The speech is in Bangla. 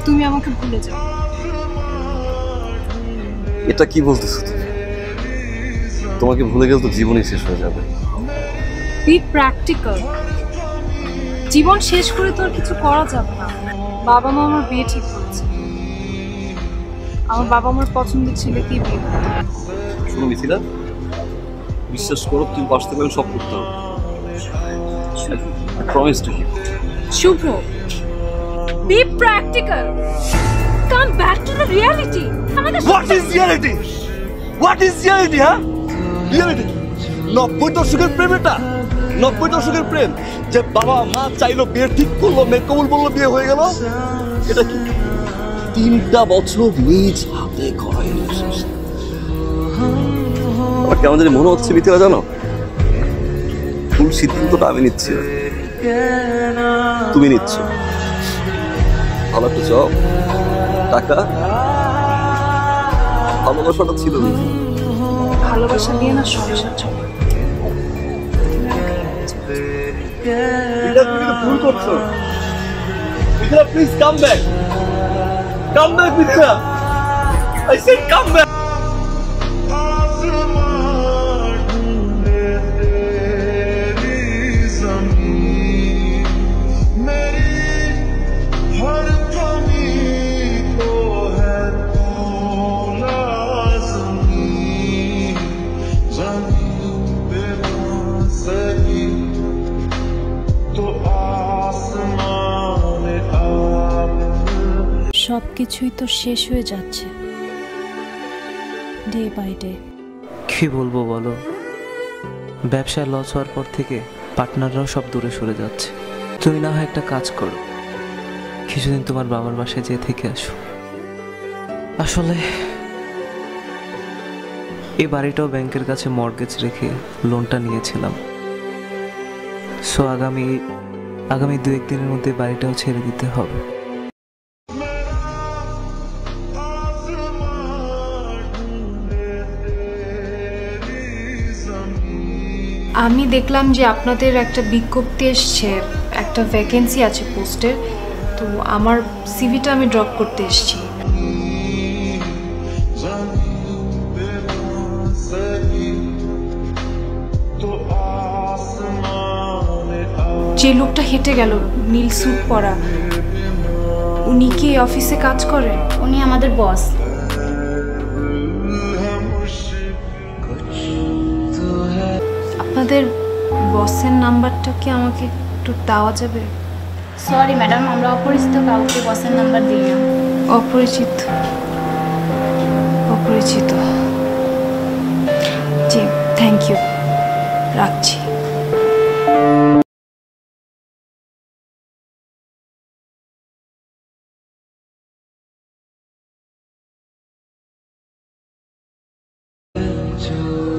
তুমি আমাকে ভুলে যাও। এটা কি বলতেছো তুমি? তোমাকে ভুলে গেলে তো জীবনই শেষ হয়ে যাবে। B practical. জীবন শেষ করে তো আর কিছু করা যাবে না। বাবা মা আমার বিয়ে ঠিক করেছে। আমার বাবা আমার পছন্দের ছেলেকেই বিয়ে করবে। শোনো মিথিলা, বিশ্বাস করো তুমি পাশ থেকে সব করতে হবে। Promise to you. Shubhra, be practical. Come back to the reality. What is reality? What is reality? হ্যাঁ, রিয়ালিটি 90 দশকের প্রেম। এটা 90 দশকের প্রেম যে বাবা মা চাইলো, বিয়ে ঠিক করলো, মেয়ে কবুল বললো, বিয়ে হয়ে গেল। এটা কি 3টা বছর নিজ হাতে করাই শেষ? আমার কেমন জানি মনে হচ্ছে মিথিলা, জানো, ভুল সিদ্ধান্তটা আমি নিচ্ছি, তুমি নিচ্ছ। ভালো একটা জব, টাকা, ভালোবাসাটা ছিল। ভালোবাসা দিয়ে না সংসার চলে। ভুল করছো Mithila, please come back. Come back Mithila, I said come back. সবকিছুই তো শেষ হয়ে যাচ্ছে ডে বাই ডে। কি বলবো বলো, ব্যবসায় লস হওয়ার পর থেকে পার্টনাররাও সব দূরে সরে যাচ্ছে। তুমি না হয় একটা কাজ করো, কিছুদিন তোমার বাবার বাসায় যেয়ে থেকে আসো। আসলে এই বাড়িটাও ব্যাংকের কাছে মর্গেজ রেখে লোনটা নিয়েছিলাম। সো আগামী 2-1 দিনের মধ্যে বাড়িটাও ছেড়ে দিতে হবে। আমি দেখলাম যে আপনাদের একটা বিজ্ঞপ্তি এসছে, একটা ভ্যাকেন্সি আছে পোস্টের, তো আমার সিভিটা আমি ড্রপ করতে এসেছি। যে লোকটা হেঁটে গেল নীল স্যুট পরা, উনি কি অফিসে কাজ করেন? উনি আমাদের বস। আপনাদের বসের নাম্বারটা কি আমাকে একটু দেওয়া যাবে? সরি ম্যাডাম, আমরা অপরিচিত কাউকে বসের নাম্বার দিই না। অপরিচিত? অপরিচিত, জি থ্যাংক ইউ, রাখছি। जो